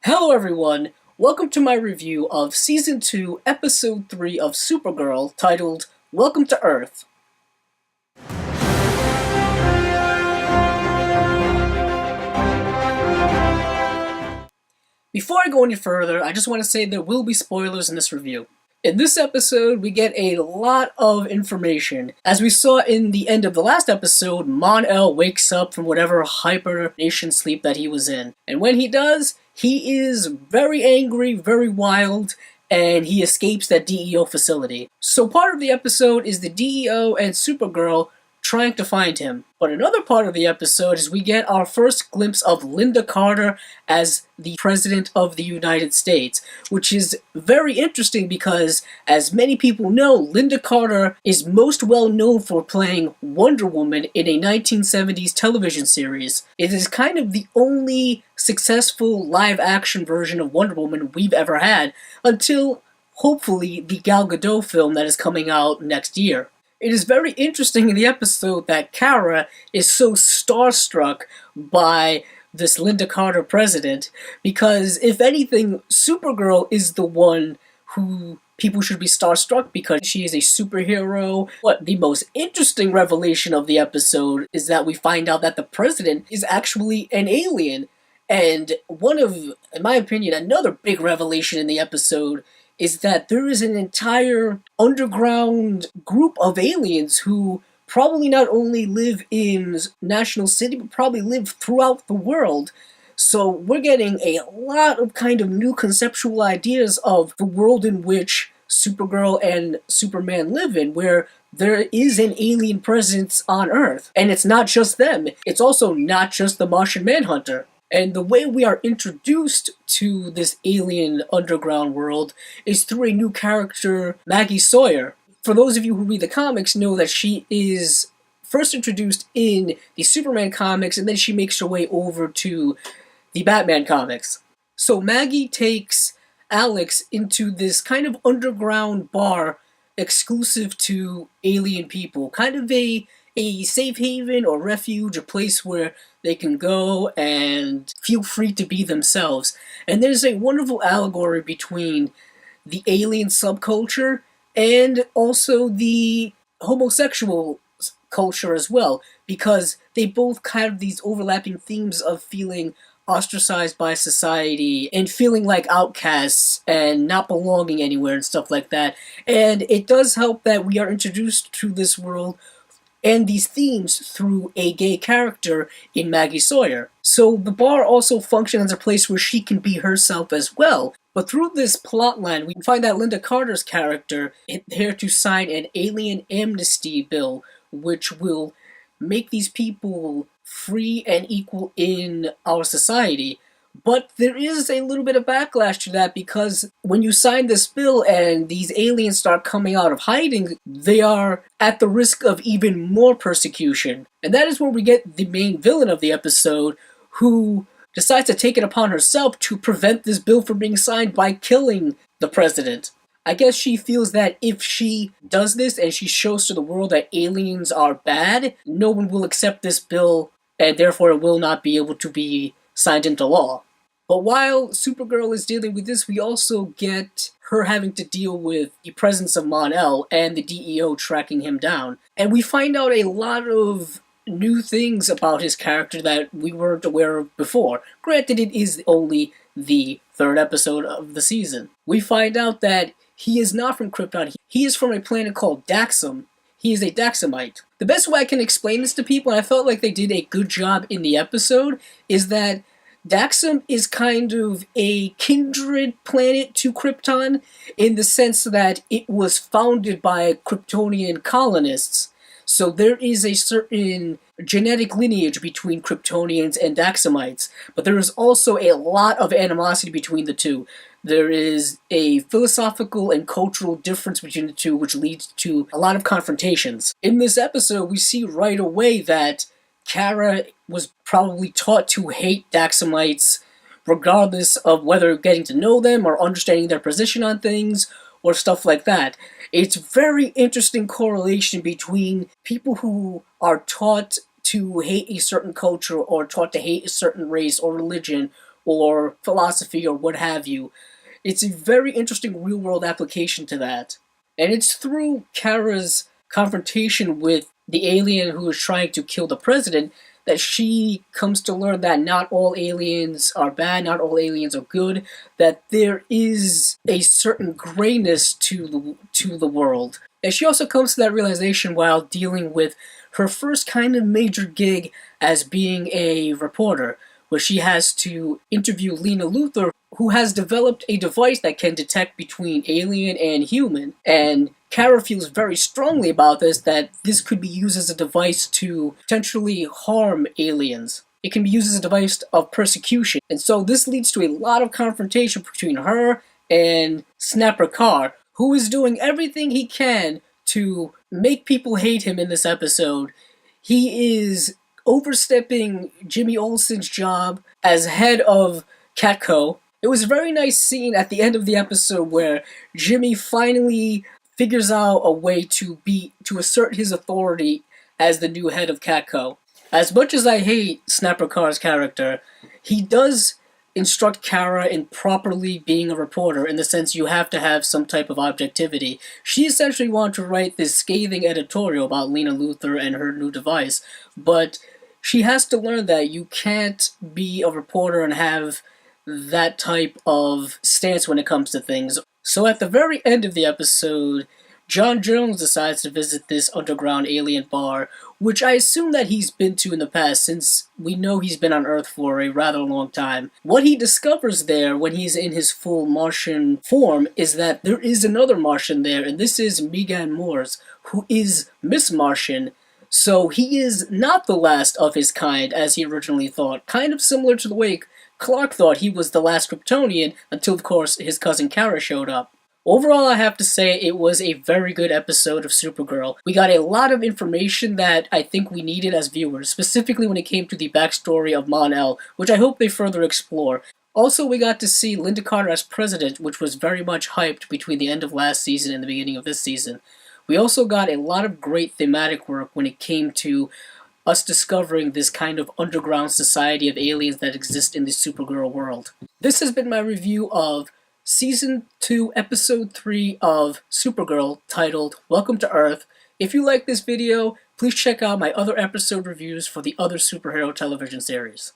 Hello everyone, welcome to my review of Season 2, Episode 3 of Supergirl, titled Welcome to Earth. Before I go any further, I just want to say there will be spoilers in this review. In this episode, we get a lot of information. As we saw in the end of the last episode, Mon-El wakes up from whatever hibernation sleep that he was in. And when he does, he is very angry, very wild, and he escapes that DEO facility. So part of the episode is the DEO and Supergirl trying to find him. But another part of the episode is we get our first glimpse of Linda Carter as the President of the United States, which is very interesting because, as many people know, Linda Carter is most well known for playing Wonder Woman in a 1970s television series. It is kind of the only successful live-action version of Wonder Woman we've ever had, until, hopefully, the Gal Gadot film that is coming out next year. It is very interesting in the episode that Kara is so starstruck by this Linda Carter president, because if anything, Supergirl is the one who people should be starstruck because she is a superhero. But the most interesting revelation of the episode is that we find out that the president is actually an alien. And one of, in my opinion, another big revelation in the episode is that there is an entire underground group of aliens who probably not only live in National City, but probably live throughout the world. So we're getting a lot of kind of new conceptual ideas of the world in which Supergirl and Superman live in, where there is an alien presence on Earth. And it's not just them, it's also not just the Martian Manhunter. And the way we are introduced to this alien underground world is through a new character, Maggie Sawyer. For those of you who read the comics know that she is first introduced in the Superman comics, and then she makes her way over to the Batman comics. So Maggie takes Alex into this kind of underground bar exclusive to alien people, kind of a safe haven or refuge, a place where they can go and feel free to be themselves. And there's a wonderful allegory between the alien subculture and also the homosexual culture as well, because they both have these overlapping themes of feeling ostracized by society and feeling like outcasts and not belonging anywhere and stuff like that. And it does help that we are introduced to this world and these themes through a gay character in Maggie Sawyer. So the bar also functions as a place where she can be herself as well. But through this plotline, we find that Linda Carter's character is there to sign an alien amnesty bill, which will make these people free and equal in our society. But there is a little bit of backlash to that, because when you sign this bill and these aliens start coming out of hiding, they are at the risk of even more persecution. And that is where we get the main villain of the episode, who decides to take it upon herself to prevent this bill from being signed by killing the president. I guess she feels that if she does this and she shows to the world that aliens are bad, no one will accept this bill, and therefore it will not be able to be signed into law. But while Supergirl is dealing with this, we also get her having to deal with the presence of Mon-El and the DEO tracking him down. And we find out a lot of new things about his character that we weren't aware of before. Granted, it is only the third episode of the season. We find out that he is not from Krypton. He is from a planet called Daxam. He is a Daxamite. The best way I can explain this to people, and I felt like they did a good job in the episode, is that Daxam is kind of a kindred planet to Krypton, in the sense that it was founded by Kryptonian colonists. So there is a certain genetic lineage between Kryptonians and Daxamites, but there is also a lot of animosity between the two. There is a philosophical and cultural difference between the two, which leads to a lot of confrontations. In this episode, we see right away that Kara was probably taught to hate Daxamites, regardless of whether getting to know them or understanding their position on things or stuff like that. It's very interesting correlation between people who are taught to hate a certain culture or taught to hate a certain race or religion or philosophy or what have you. It's a very interesting real-world application to that. And it's through Kara's confrontation with the alien who is trying to kill the president that she comes to learn that not all aliens are bad, not all aliens are good, that there is a certain grayness to the world. And she also comes to that realization while dealing with her first kind of major gig as being a reporter, where she has to interview Lena Luthor, who has developed a device that can detect between alien and human. And Kara feels very strongly about this, that this could be used as a device to potentially harm aliens. It can be used as a device of persecution. And so this leads to a lot of confrontation between her and Snapper Carr, who is doing everything he can to make people hate him in this episode. He is overstepping Jimmy Olsen's job as head of Catco. It was a very nice scene at the end of the episode where Jimmy finally figures out a way to assert his authority as the new head of Catco. As much as I hate Snapper Carr's character, he does instruct Kara in properly being a reporter, in the sense you have to have some type of objectivity. She essentially wanted to write this scathing editorial about Lena Luthor and her new device, but she has to learn that you can't be a reporter and have that type of stance when it comes to things. So at the very end of the episode, John Jones decides to visit this underground alien bar, which I assume that he's been to in the past, since we know he's been on Earth for a rather long time. What he discovers there when he's in his full Martian form is that there is another Martian there, and this is Megan Moores, who is Miss Martian. So he is not the last of his kind, as he originally thought, kind of similar to the way Clark thought he was the last Kryptonian, until of course his cousin Kara showed up. Overall, I have to say it was a very good episode of Supergirl. We got a lot of information that I think we needed as viewers, specifically when it came to the backstory of Mon-El, which I hope they further explore. Also, we got to see Linda Carter as president, which was very much hyped between the end of last season and the beginning of this season. We also got a lot of great thematic work when it came to us discovering this kind of underground society of aliens that exist in the Supergirl world. This has been my review of Season 2, Episode 3 of Supergirl, titled Welcome to Earth. If you like this video, please check out my other episode reviews for the other superhero television series.